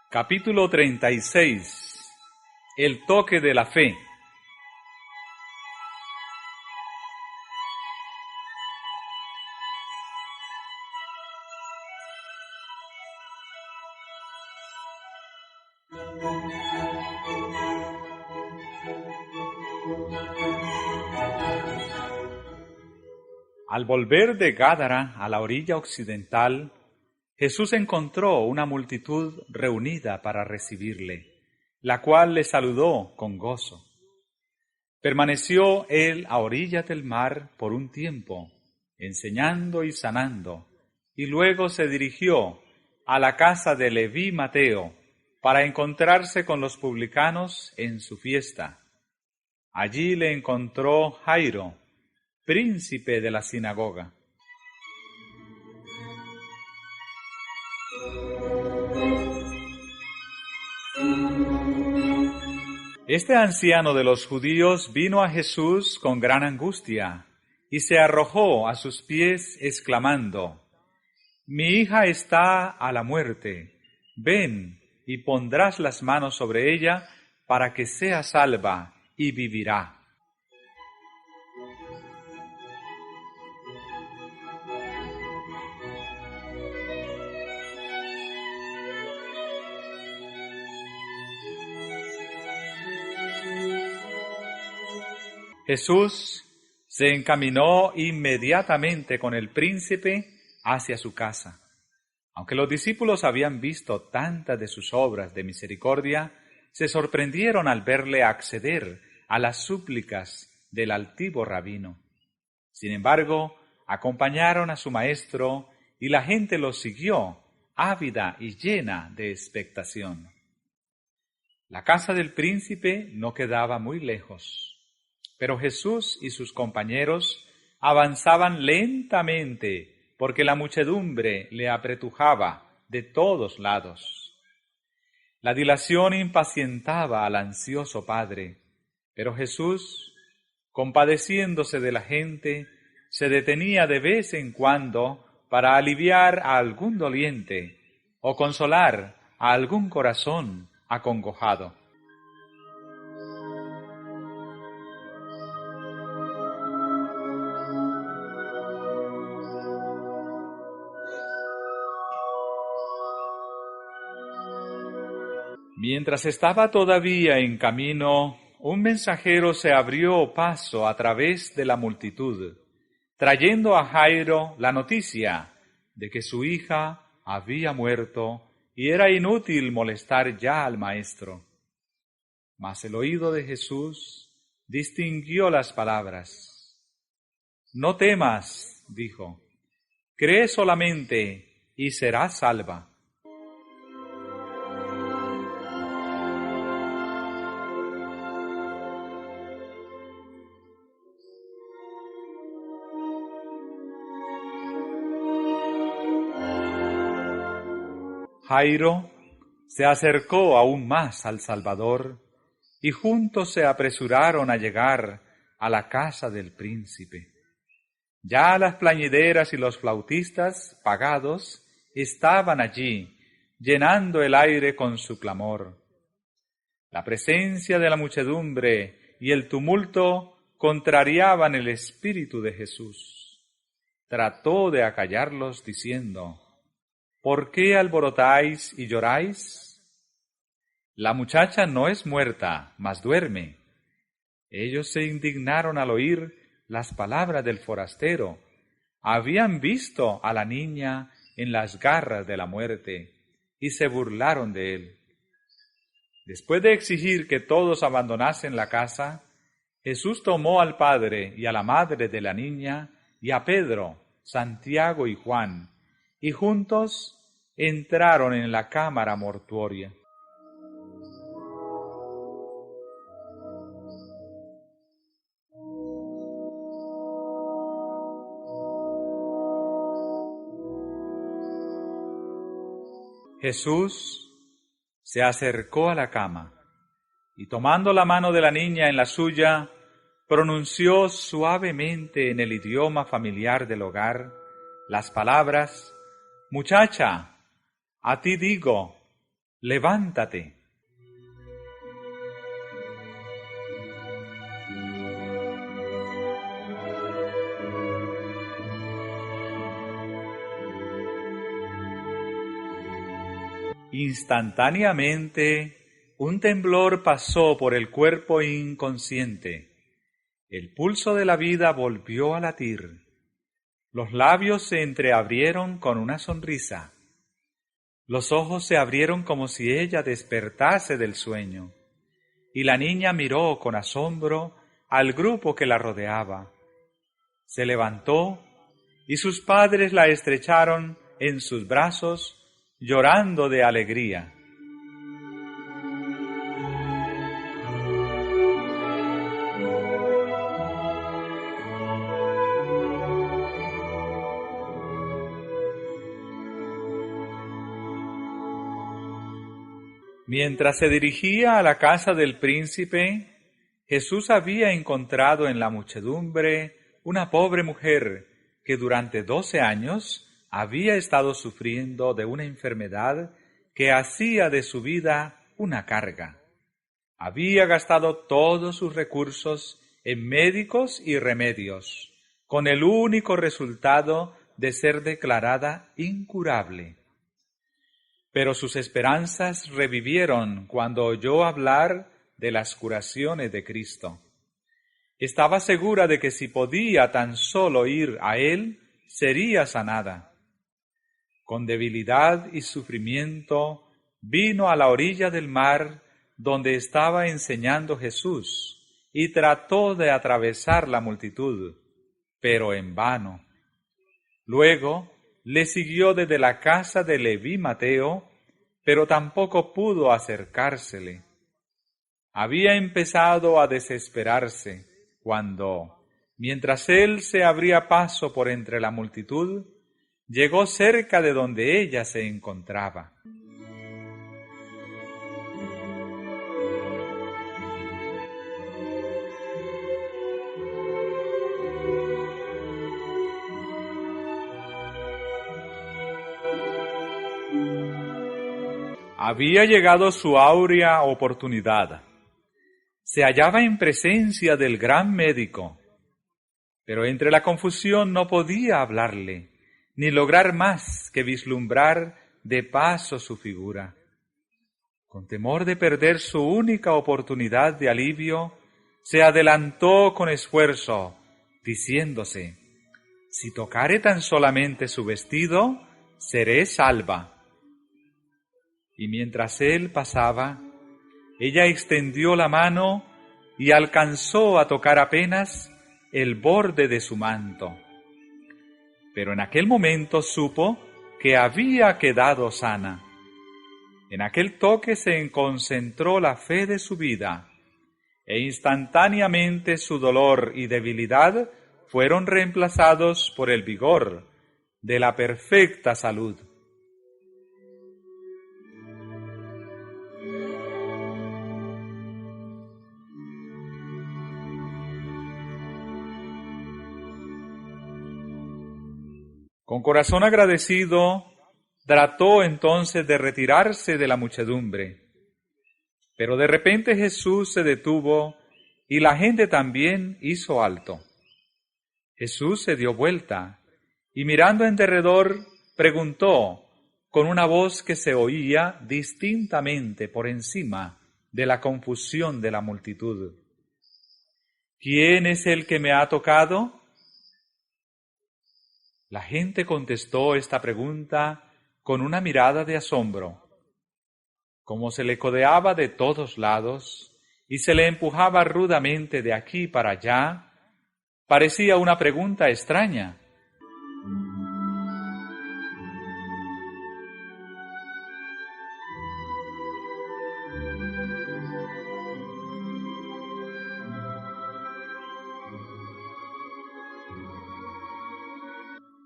Capítulo 36. El toque de la fe. Al volver de Gádara a la orilla occidental, Jesús encontró una multitud reunida para recibirle, la cual le saludó con gozo. Permaneció él a orillas del mar por un tiempo, enseñando y sanando, y luego se dirigió a la casa de Leví Mateo para encontrarse con los publicanos en su fiesta. Allí le encontró Jairo, príncipe de la sinagoga. Este anciano de los judíos vino a Jesús con gran angustia y se arrojó a sus pies exclamando: «Mi hija está a la muerte. Ven y pondrás las manos sobre ella para que sea salva y vivirá». Jesús se encaminó inmediatamente con el príncipe hacia su casa. Aunque los discípulos habían visto tantas de sus obras de misericordia, se sorprendieron al verle acceder a las súplicas del altivo rabino. Sin embargo, acompañaron a su maestro y la gente lo siguió, ávida y llena de expectación. La casa del príncipe no quedaba muy lejos. Pero Jesús y sus compañeros avanzaban lentamente porque la muchedumbre le apretujaba de todos lados. La dilación impacientaba al ansioso padre, pero Jesús, compadeciéndose de la gente, se detenía de vez en cuando para aliviar a algún doliente o consolar a algún corazón acongojado. Mientras estaba todavía en camino, un mensajero se abrió paso a través de la multitud, trayendo a Jairo la noticia de que su hija había muerto y era inútil molestar ya al maestro. Mas el oído de Jesús distinguió las palabras. «No temas», dijo, «cree solamente y serás salva». Jairo se acercó aún más al Salvador y juntos se apresuraron a llegar a la casa del príncipe. Ya las plañideras y los flautistas, pagados, estaban allí, llenando el aire con su clamor. La presencia de la muchedumbre y el tumulto contrariaban el espíritu de Jesús. Trató de acallarlos diciendo: «¿Por qué alborotáis y lloráis? La muchacha no es muerta, mas duerme». Ellos se indignaron al oír las palabras del forastero. Habían visto a la niña en las garras de la muerte y se burlaron de él. Después de exigir que todos abandonasen la casa, Jesús tomó al padre y a la madre de la niña y a Pedro, Santiago y Juan, y juntos entraron en la cámara mortuoria. Jesús se acercó a la cama y tomando la mano de la niña en la suya, pronunció suavemente en el idioma familiar del hogar las palabras: «Muchacha, a ti digo, levántate». Instantáneamente, un temblor pasó por el cuerpo inconsciente. El pulso de la vida volvió a latir. Los labios se entreabrieron con una sonrisa. Los ojos se abrieron como si ella despertase del sueño. Y la niña miró con asombro al grupo que la rodeaba. Se levantó y sus padres la estrecharon en sus brazos, llorando de alegría. Mientras se dirigía a la casa del príncipe, Jesús había encontrado en la muchedumbre una pobre mujer que durante 12 años había estado sufriendo de una enfermedad que hacía de su vida una carga. Había gastado todos sus recursos en médicos y remedios, con el único resultado de ser declarada incurable. Pero sus esperanzas revivieron cuando oyó hablar de las curaciones de Cristo. Estaba segura de que si podía tan solo ir a Él, sería sanada. Con debilidad y sufrimiento, vino a la orilla del mar donde estaba enseñando Jesús y trató de atravesar la multitud, pero en vano. Luego le siguió desde la casa de Leví Mateo, pero tampoco pudo acercársele. Había empezado a desesperarse cuando, mientras él se abría paso por entre la multitud, llegó cerca de donde ella se encontraba. Había llegado su áurea oportunidad. Se hallaba en presencia del gran médico, pero entre la confusión no podía hablarle, ni lograr más que vislumbrar de paso su figura. Con temor de perder su única oportunidad de alivio, se adelantó con esfuerzo, diciéndose: «Si tocare tan solamente su vestido, seré salva». Y mientras él pasaba, ella extendió la mano y alcanzó a tocar apenas el borde de su manto. Pero en aquel momento supo que había quedado sana. En aquel toque se concentró la fe de su vida, e instantáneamente su dolor y debilidad fueron reemplazados por el vigor de la perfecta salud. Con corazón agradecido, trató entonces de retirarse de la muchedumbre. Pero de repente Jesús se detuvo y la gente también hizo alto. Jesús se dio vuelta y mirando en derredor preguntó con una voz que se oía distintamente por encima de la confusión de la multitud: «¿Quién es el que me ha tocado?». La gente contestó esta pregunta con una mirada de asombro. Como se le codeaba de todos lados y se le empujaba rudamente de aquí para allá, parecía una pregunta extraña.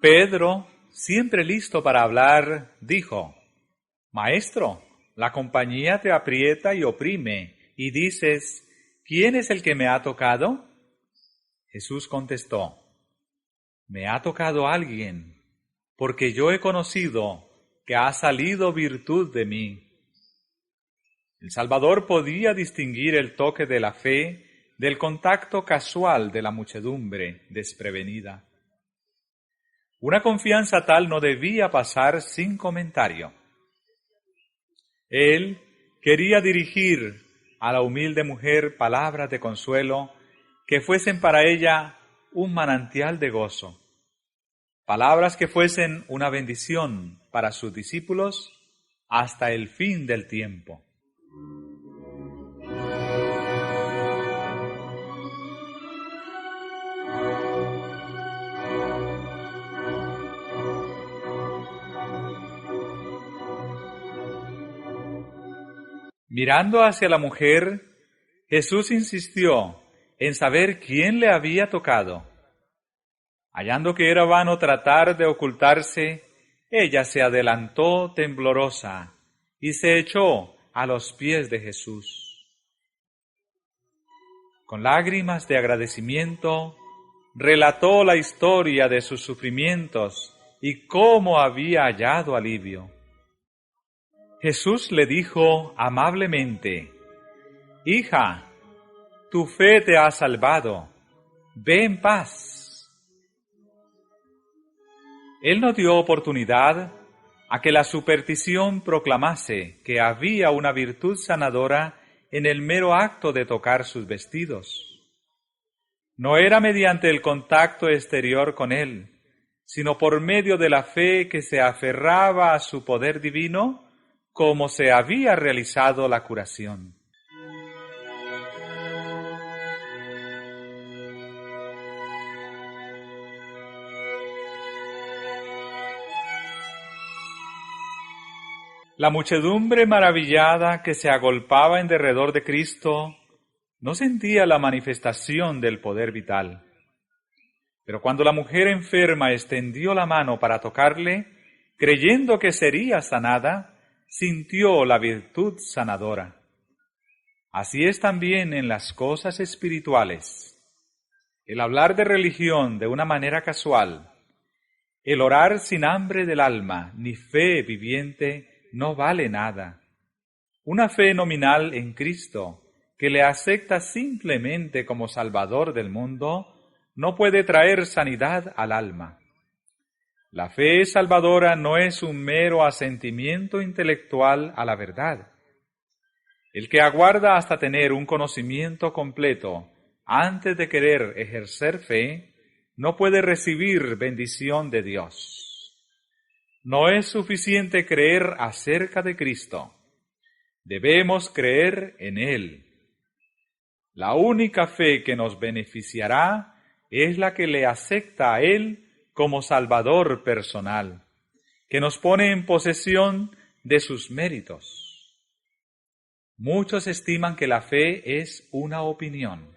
Pedro, siempre listo para hablar, dijo: Maestro, la compañía te aprieta y oprime, y dices, ¿quién es el que me ha tocado? Jesús contestó, me ha tocado alguien, porque yo he conocido que ha salido virtud de mí. El Salvador podía distinguir el toque de la fe del contacto casual de la muchedumbre desprevenida. Una confianza tal no debía pasar sin comentario. Él quería dirigir a la humilde mujer palabras de consuelo que fuesen para ella un manantial de gozo, palabras que fuesen una bendición para sus discípulos hasta el fin del tiempo. Mirando hacia la mujer, Jesús insistió en saber quién le había tocado. Hallando que era vano tratar de ocultarse, ella se adelantó temblorosa y se echó a los pies de Jesús. Con lágrimas de agradecimiento, relató la historia de sus sufrimientos y cómo había hallado alivio. Jesús le dijo amablemente, «Hija, tu fe te ha salvado, ve en paz». Él no dio oportunidad a que la superstición proclamase que había una virtud sanadora en el mero acto de tocar sus vestidos. No era mediante el contacto exterior con Él, sino por medio de la fe que se aferraba a su poder divino, como se había realizado la curación. La muchedumbre maravillada que se agolpaba en derredor de Cristo no sentía la manifestación del poder vital. Pero cuando la mujer enferma extendió la mano para tocarle, creyendo que sería sanada, sintió la virtud sanadora. Así es también en las cosas espirituales. El hablar de religión de una manera casual, el orar sin hambre del alma, ni fe viviente, no vale nada. Una fe nominal en Cristo, que le acepta simplemente como Salvador del mundo, no puede traer sanidad al alma. La fe salvadora no es un mero asentimiento intelectual a la verdad. El que aguarda hasta tener un conocimiento completo antes de querer ejercer fe, no puede recibir bendición de Dios. No es suficiente creer acerca de Cristo. Debemos creer en Él. La única fe que nos beneficiará es la que le acepta a Él como Salvador personal, que nos pone en posesión de sus méritos. Muchos estiman que la fe es una opinión.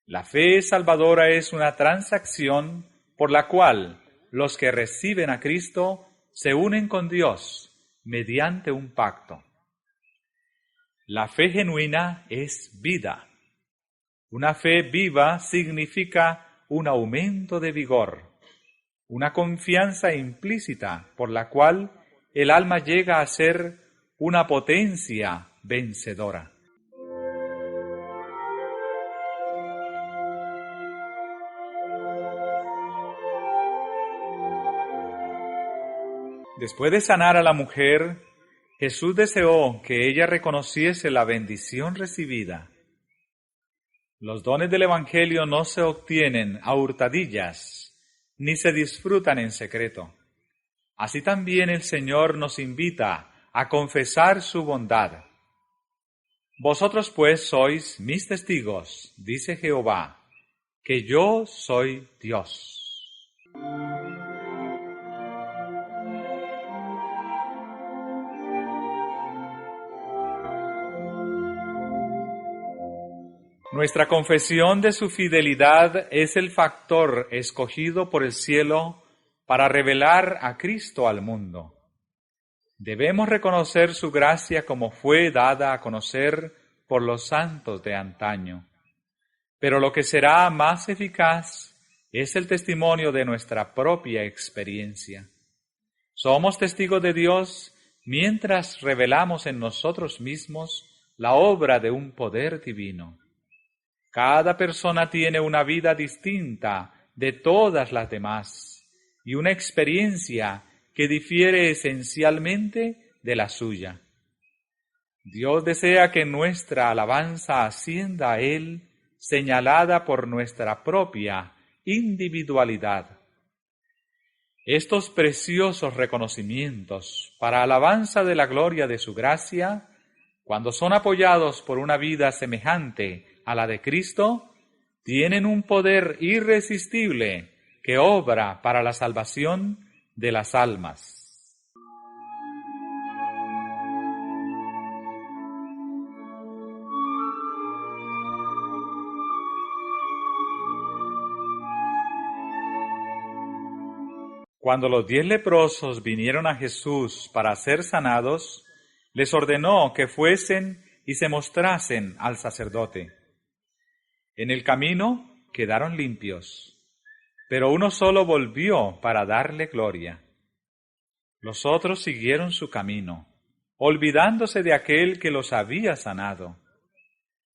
La fe salvadora es una transacción por la cual los que reciben a Cristo se unen con Dios mediante un pacto. La fe genuina es vida. Una fe viva significa un aumento de vigor, una confianza implícita por la cual el alma llega a ser una potencia vencedora. Después de sanar a la mujer, Jesús deseó que ella reconociese la bendición recibida. Los dones del Evangelio no se obtienen a hurtadillas, ni se disfrutan en secreto. Así también el Señor nos invita a confesar su bondad. Vosotros pues sois mis testigos, dice Jehová, que yo soy Dios. Nuestra confesión de su fidelidad es el factor escogido por el cielo para revelar a Cristo al mundo. Debemos reconocer su gracia como fue dada a conocer por los santos de antaño. Pero lo que será más eficaz es el testimonio de nuestra propia experiencia. Somos testigos de Dios mientras revelamos en nosotros mismos la obra de un poder divino. Cada persona tiene una vida distinta de todas las demás y una experiencia que difiere esencialmente de la suya. Dios desea que nuestra alabanza ascienda a Él, señalada por nuestra propia individualidad. Estos preciosos reconocimientos para alabanza de la gloria de su gracia, cuando son apoyados por una vida semejante a la de Cristo, tienen un poder irresistible que obra para la salvación de las almas. Cuando los 10 leprosos vinieron a Jesús para ser sanados, les ordenó que fuesen y se mostrasen al sacerdote. En el camino quedaron limpios, pero uno solo volvió para darle gloria. Los otros siguieron su camino, olvidándose de aquel que los había sanado.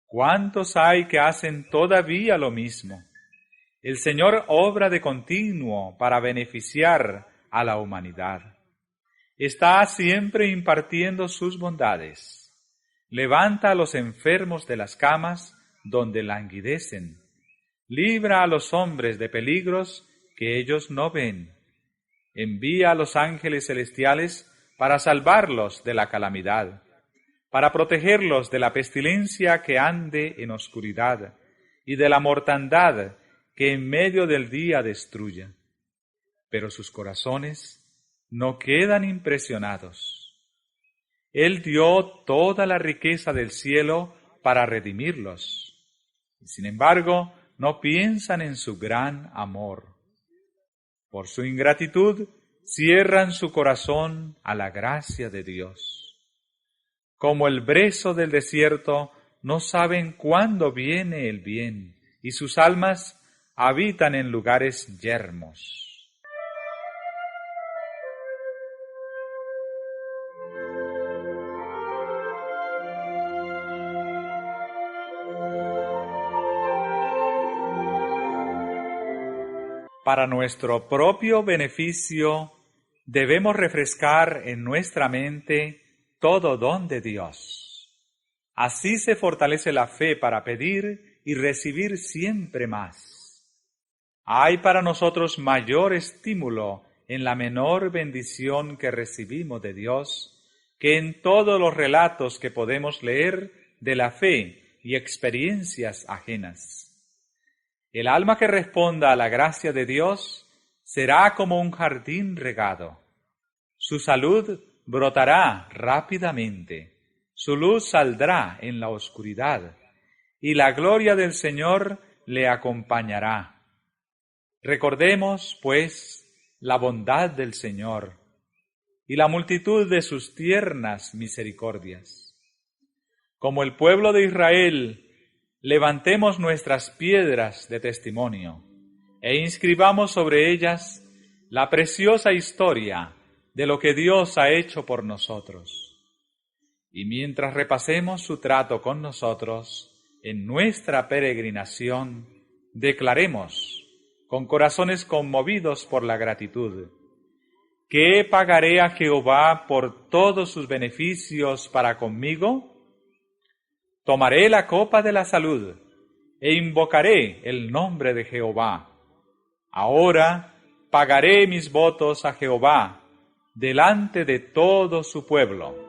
¿Cuántos hay que hacen todavía lo mismo? El Señor obra de continuo para beneficiar a la humanidad. Está siempre impartiendo sus bondades. Levanta a los enfermos de las camas donde languidecen. Libra a los hombres de peligros que ellos no ven. Envía a los ángeles celestiales para salvarlos de la calamidad, para protegerlos de la pestilencia que ande en oscuridad y de la mortandad que en medio del día destruya. Pero sus corazones no quedan impresionados. Él dio toda la riqueza del cielo para redimirlos. Y sin embargo, no piensan en su gran amor. Por su ingratitud, cierran su corazón a la gracia de Dios. Como el brezo del desierto, no saben cuándo viene el bien, y sus almas habitan en lugares yermos. Para nuestro propio beneficio, debemos refrescar en nuestra mente todo don de Dios. Así se fortalece la fe para pedir y recibir siempre más. Hay para nosotros mayor estímulo en la menor bendición que recibimos de Dios que en todos los relatos que podemos leer de la fe y experiencias ajenas. El alma que responda a la gracia de Dios será como un jardín regado. Su salud brotará rápidamente, su luz saldrá en la oscuridad, y la gloria del Señor le acompañará. Recordemos, pues, la bondad del Señor y la multitud de sus tiernas misericordias. Como el pueblo de Israel, levantemos nuestras piedras de testimonio e inscribamos sobre ellas la preciosa historia de lo que Dios ha hecho por nosotros. Y mientras repasemos su trato con nosotros en nuestra peregrinación, declaremos, con corazones conmovidos por la gratitud: ¿qué pagaré a Jehová por todos sus beneficios para conmigo? Tomaré la copa de la salud e invocaré el nombre de Jehová. Ahora pagaré mis votos a Jehová delante de todo su pueblo.